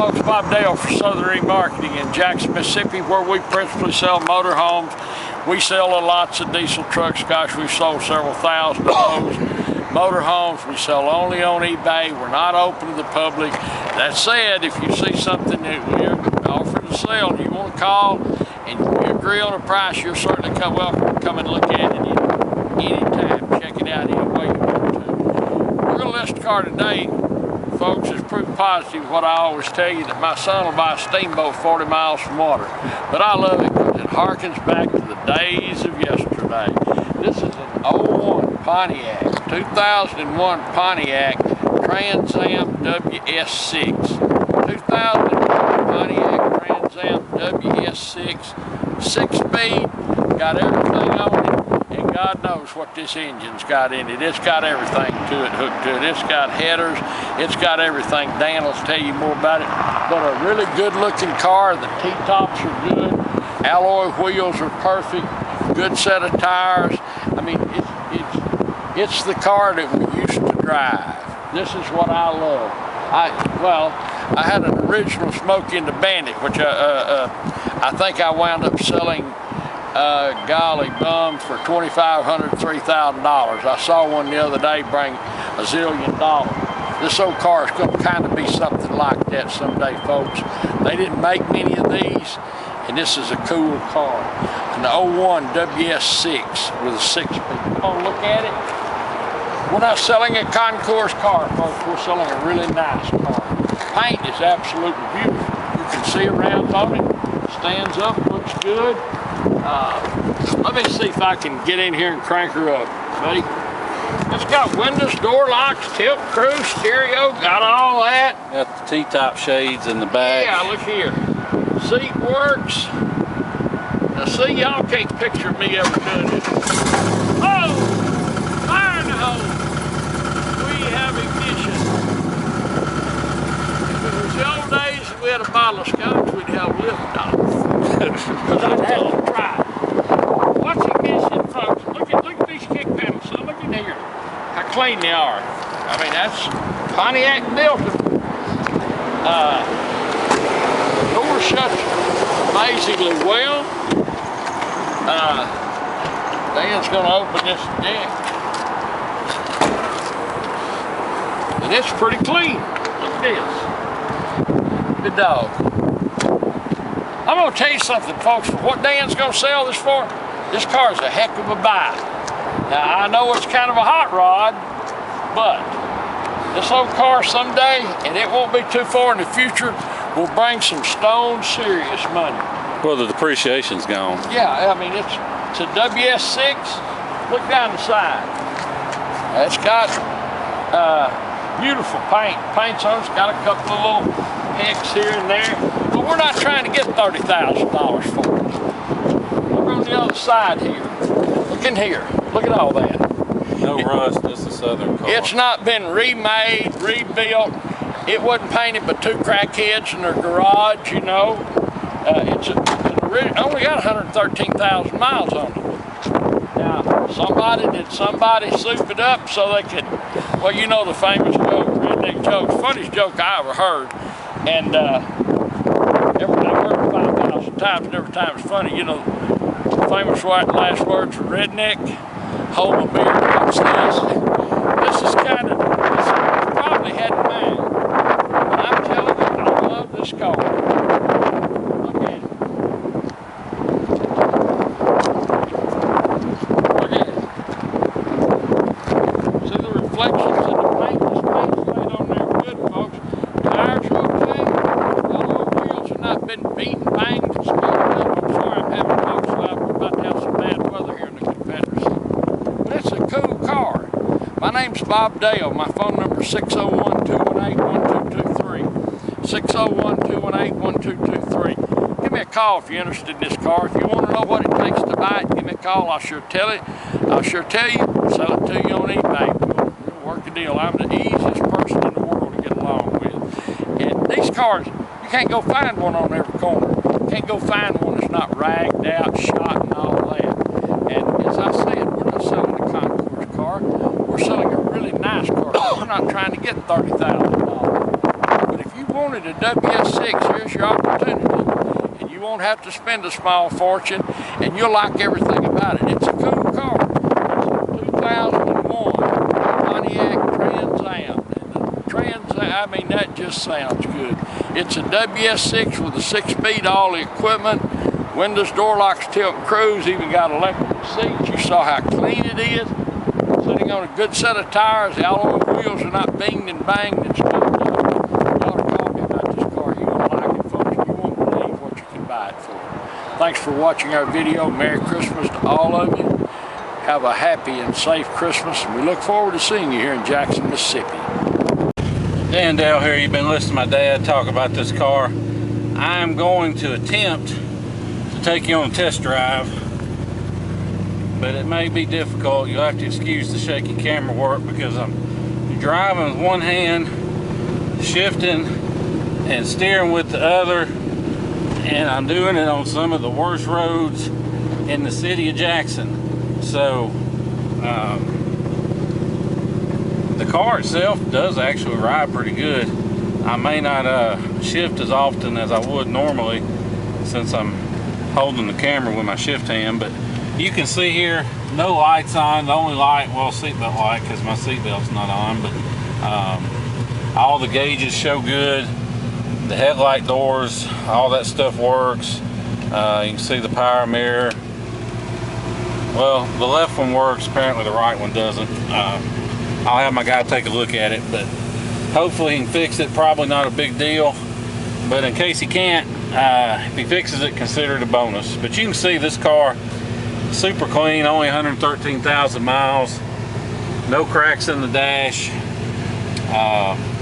folks, Bob Dale for Southern Remarketing in Jackson, Mississippi, where we principally sell motorhomes. We sell lots of diesel trucks. Gosh, we've sold several thousand of those. Motorhomes we sell only on eBay. We're not open to the public. That said, if you see something that we're offering to sell and you want to call and we agree on a price, you're certainly welcome to come and look at it anytime. Check it out any way you want to. We're going to list a car today, folks. It's proof positive what I always tell you, that my son will buy a steamboat 40 miles from water. But I love it because it harkens back to the days of yesterday. This is an 01 Pontiac, 2001 Pontiac Trans Am WS6. 2001 Pontiac Trans Am WS6, 6-speed, got everything on it, and God knows what this engine's got in it. It's got everything to it, hooked to it. It's got headers, it's got everything. Dan will tell you more about it. But a really good looking car. The T-tops are good, alloy wheels are perfect, good set of tires. I mean, it's the car that we used to drive. This is what I love. I had an original Smokey and the Bandit, which I think I wound up selling, golly bum, for $2,500, $3,000. I saw one the other day bring $1 zillion. This old car is going to kind of be something like that someday, folks. They didn't make many of these, and this is a cool car. An 01 WS6 with a 6-speed. Come on, look at it. We're not selling a concours car, folks. We're selling a really nice car. Paint is absolutely beautiful. You can see around on it. Stands up, looks good. Let me see if I can get in here and crank her up, buddy. It's got windows, door locks, tilt, cruise, stereo, got all that. Got the T-top shades in the back. Yeah, look here. Seat works. Now see, y'all can't picture me ever doing this. Oh! Fire in the hole! We have ignition. If it was the old days and we had a bottle of scotch, we'd have lift off. Because I'd have to try. What's ignition, folks? Look at these kick panels. So look in here. How clean they are. I mean, that's Pontiac built them. The door shuts amazingly well. Dan's going to open this deck. And it's pretty clean. Look at this. Good dog. I'm going to tell you something, folks. For what Dan's going to sell this for, this car is a heck of a buy. Now, I know it's kind of a hot rod, but this old car someday, and it won't be too far in the future, will bring some stone serious money. Well, the depreciation's gone. Yeah, I mean, it's a WS6. Look down the side. It's got beautiful paint. Paint's on it. It's got a couple of little hicks here and there. But we're not trying to get $30,000 for it. Look on the other side here. Look in here. Look at all that. No rust, just a Southern car. It's not been remade, rebuilt. It wasn't painted by two crackheads in their garage, you know. It's only got 113,000 miles on it. Now, somebody soup it up so they could, well, you know the famous joke, redneck joke, funniest joke I ever heard. And I've heard it 5,000 times, and every time it's funny. You know, the famous last words for redneck, hold my beer, what's this? This is kind of, this probably had in mind. But I'm telling you, I love this car. Look at it. Look at it. See the reflections in the paint? This paint's laid on there good, folks. Tires are okay. Alloy wheels have not been beaten, banged, and screwed up. I'm sorry I'm having folks out. We're about to have some bad weather here in the Confederacy. But it's a cool car. My name's Bob Dale. My phone number is 601-218-1223. 601-218-1223. Give me a call if you're interested in this car. If you want to know what it takes to buy it, give me a call. I'll sure tell you. Sell it to you on eBay. We'll work a deal. I'm the easiest person in the world to get along with. And these cars, you can't go find one on every corner. You can't go find one that's not ragged out, shot, and all that. And as I said, we're not selling a concours car. We're selling a really nice car. We're not trying to get $30,000. But if you want wanted a WS6, here's your opportunity. And you won't have to spend a small fortune, and you'll like everything about it. It's a cool car. It's a 2001 Pontiac Trans Am. And the Trans Am, I mean, that just sounds good. It's a WS6 with a 6-speed, all the equipment. Windows, door locks, tilt and cruise, even got electric seats. You saw how clean it is. Sitting on a good set of tires. The alloy wheels are not binged and banged and stuff. You ought to call me about this car. You're going to like it, folks. You won't believe what you can buy it for. Thanks for watching our video. Merry Christmas to all of you. Have a happy and safe Christmas. And we look forward to seeing you here in Jackson, Mississippi. Dan Dale here. You've been listening to my dad talk about this car. I'm going to attempt take you on a test drive, but it may be difficult. You'll have to excuse the shaky camera work because I'm driving with one hand, shifting and steering with the other, and I'm doing it on some of the worst roads in the city of Jackson. So the car itself does actually ride pretty good. I may not shift as often as I would normally since I'm holding the camera with my shift hand, but you can see here no lights on. The only light, well, seatbelt light, because my seatbelt's not on, but all the gauges show good. The headlight doors, all that stuff works. You can see the power mirror. Well, the left one works, apparently the right one doesn't. I'll have my guy take a look at it, but hopefully he can fix it. Probably not a big deal, but in case he can't, if he fixes it, consider it a bonus. But you can see this car, super clean, only 113,000 miles, no cracks in the dash,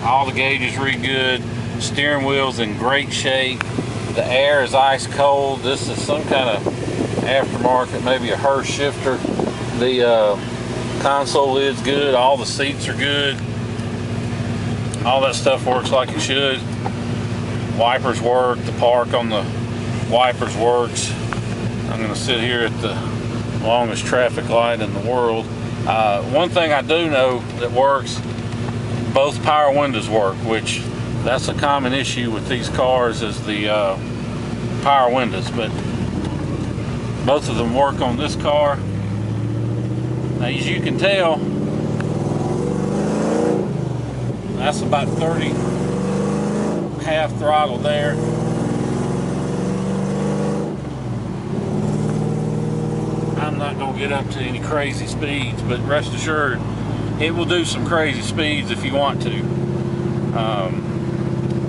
all the gauges read good, steering wheel's in great shape, the air is ice cold. This is some kind of aftermarket, maybe a Hurst shifter. The console lid's good, all the seats are good, all that stuff works like it should. Wipers work, the park on the wipers works. I'm going to sit here at the longest traffic light in the world. One thing I do know that works, both power windows work, which that's a common issue with these cars is the power windows, but both of them work on this car. Now, as you can tell, that's about 30 half throttle there. I'm not going to get up to any crazy speeds, but rest assured it will do some crazy speeds if you want to.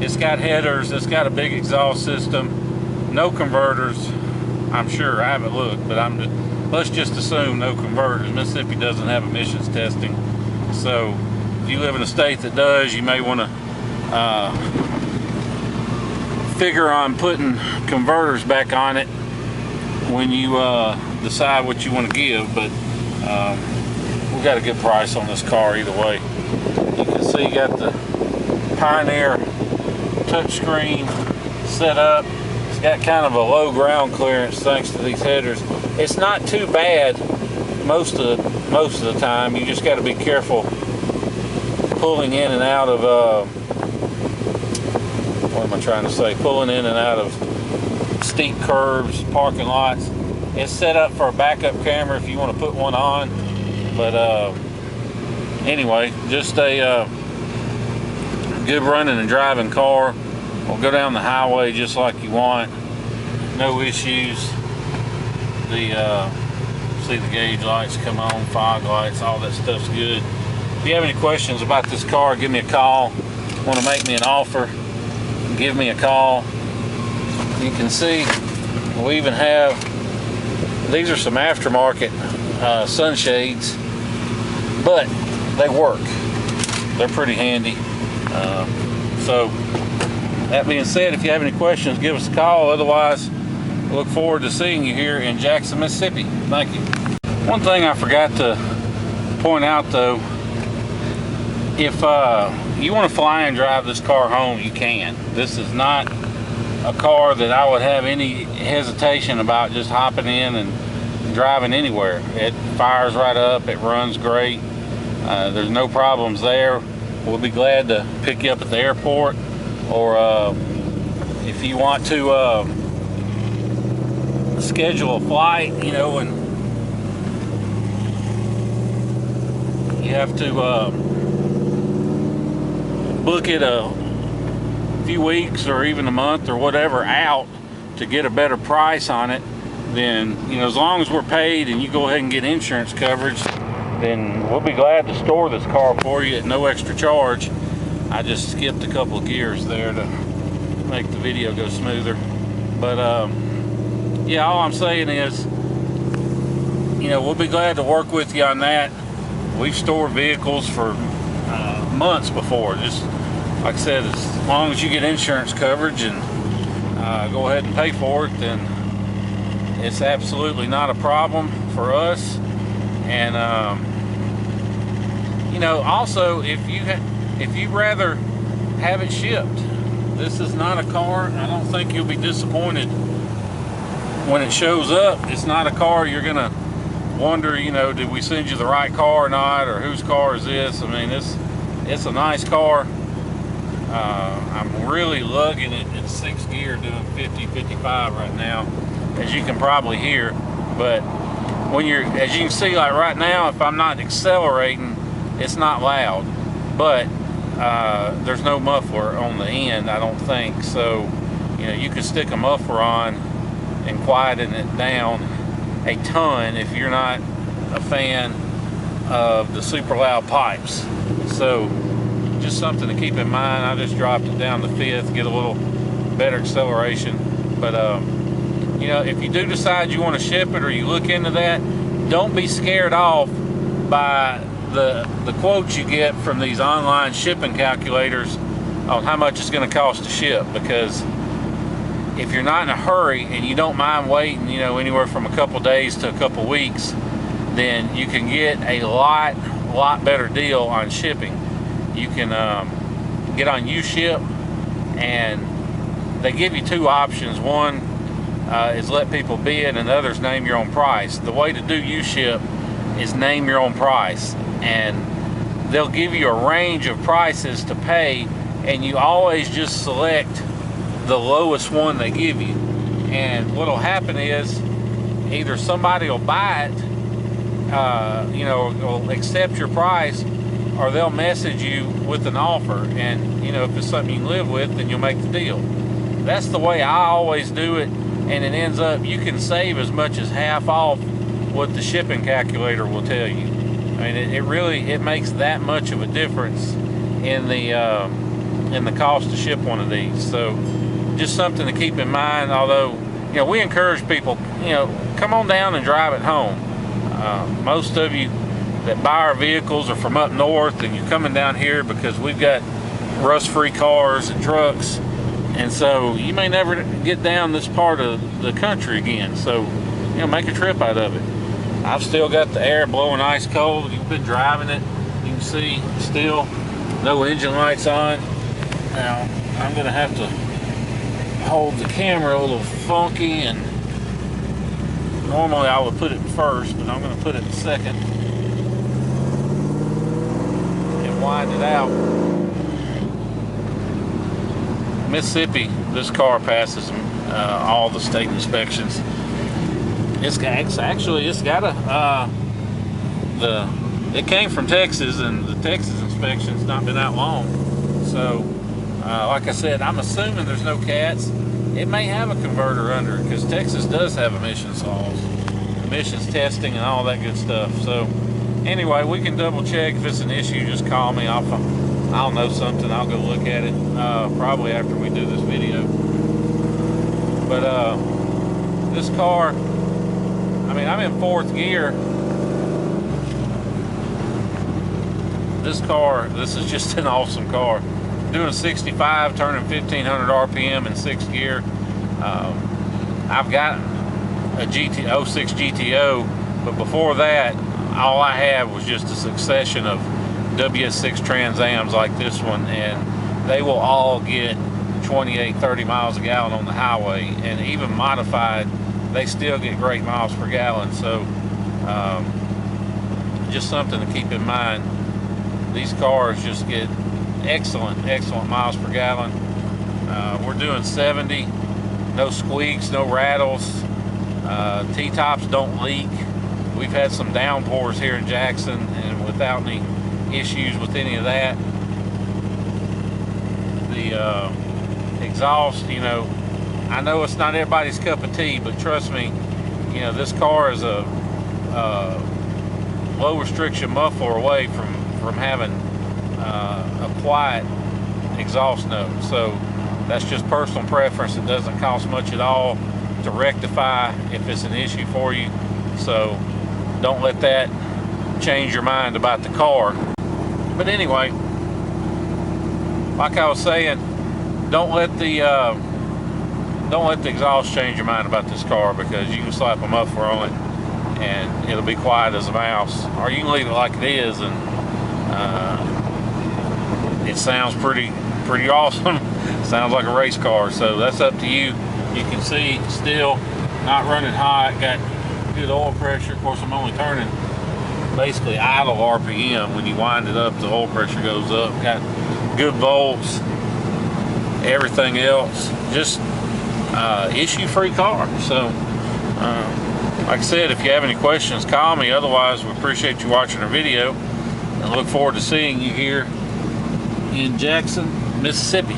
It's got headers, it's got a big exhaust system, no converters. I'm sure, I haven't looked, but let's just assume no converters. Mississippi doesn't have emissions testing, so if you live in a state that does, you may want to figure on putting converters back on it when you decide what you want to give. But we got a good price on this car either way. You can see you got the Pioneer touchscreen set up. It's got kind of a low ground clearance thanks to these headers. It's not too bad most of the time. You just got to be careful pulling in and out of what am I trying to say? Pulling in and out of steep curves, parking lots. It's set up for a backup camera if you want to put one on. But anyway, just a good running and driving car. Will go down the highway just like you want. No issues. See the gauge lights come on, fog lights, all that stuff's good. If you have any questions about this car, give me a call. Want to make me an offer, give me a call. You can see we even have, these are some aftermarket sunshades, but they work. They're pretty handy. So that being said, if you have any questions, give us a call. Otherwise, look forward to seeing you here in Jackson, Mississippi. Thank you. One thing I forgot to point out though, if you want to fly and drive this car home, you can. This is not a car that I would have any hesitation about just hopping in and driving anywhere. It fires right up, it runs great. There's no problems there. We'll be glad to pick you up at the airport. or if you want to schedule a flight, you know, and you have to book it a few weeks or even a month or whatever out to get a better price on it, then, you know, as long as we're paid and you go ahead and get insurance coverage, then we'll be glad to store this car for you at no extra charge. I just skipped a couple of gears there to make the video go smoother. But yeah, all I'm saying is, you know, we'll be glad to work with you on that. We've stored vehicles for months before. Just like I said, as long as you get insurance coverage and go ahead and pay for it, then it's absolutely not a problem for us. And you know, also, if you'd rather have it shipped, this is not a car, I don't think you'll be disappointed when it shows up. It's not a car you're gonna wonder, you know, did we send you the right car or not, or whose car is this? I mean, it's a nice car. I'm really lugging it in 6th gear, doing 50, 55 right now, as you can probably hear. But when you're, as you can see, like right now, if I'm not accelerating, it's not loud. But there's no muffler on the end, I don't think. So, you know, you could stick a muffler on and quieten it down a ton if you're not a fan of the super loud pipes. So just something to keep in mind. I just dropped it down to 5th, get a little better acceleration. But you know, if you do decide you want to ship it or you look into that, don't be scared off by the quotes you get from these online shipping calculators on how much it's going to cost to ship. Because if you're not in a hurry and you don't mind waiting, you know, anywhere from a couple days to a couple weeks, then you can get a lot better deal on shipping. You can get on UShip, and they give you 2 options. One is let people bid, and the other is name your own price. The way to do UShip is name your own price, and they'll give you a range of prices to pay, and you always just select the lowest one they give you. And what'll happen is either somebody will buy it, you know, will accept your price, or they'll message you with an offer. And, you know, if it's something you can live with, then you'll make the deal. That's the way I always do it, and it ends up, you can save as much as half off what the shipping calculator will tell you. I mean, it really makes that much of a difference in the cost to ship one of these. So just something to keep in mind. Although, you know, we encourage people, you know, come on down and drive it home. Most of you that buy our vehicles are from up north, and you're coming down here because we've got rust-free cars and trucks, and so you may never get down this part of the country again. So, you know, make a trip out of it. I've still got the air blowing ice cold. You've been driving it, you can see still no engine lights on. Now I'm gonna have to hold the camera a little funky, and normally I would put it first, but I'm going to put it in second and wind it out. Mississippi, this car passes all the state inspections. It's got it came from Texas, and the Texas inspection's not been out long. So like I said, I'm assuming there's no cats. It may have a converter under it, because Texas does have emissions laws, emissions testing and all that good stuff. So anyway, we can double check. If it's an issue, just call me. I'll know something. I'll go look at it probably after we do this video. But this car, I mean, I'm in 4th gear. This is just an awesome car. Doing 65, turning 1500 RPM in 6th gear. I've got a WS6 GTO, but before that, all I had was just a succession of WS6 Trans Ams like this one, and they will all get 28, 30 miles a gallon on the highway, and even modified, they still get great miles per gallon. So just something to keep in mind. These cars just get excellent miles per gallon. We're doing 70, no squeaks, no rattles. T-tops don't leak. We've had some downpours here in Jackson, and without any issues with any of that. The exhaust, you know, I know it's not everybody's cup of tea, but trust me, you know, this car is a low restriction muffler away from having a quiet exhaust note. So that's just personal preference. It doesn't cost much at all to rectify if it's an issue for you. So don't let that change your mind about the car. But anyway, like I was saying, don't let the exhaust change your mind about this car, because you can slap a muffler on it and it'll be quiet as a mouse, or you can leave it like it is and it sounds pretty awesome. Sounds like a race car. So that's up to you. You can see still not running hot, got good oil pressure. Of course, I'm only turning basically idle RPM. When you wind it up, the oil pressure goes up. Got good volts, everything else, just issue-free car. So like I said, if you have any questions, call me. Otherwise, we appreciate you watching our video and look forward to seeing you here in Jackson, Mississippi.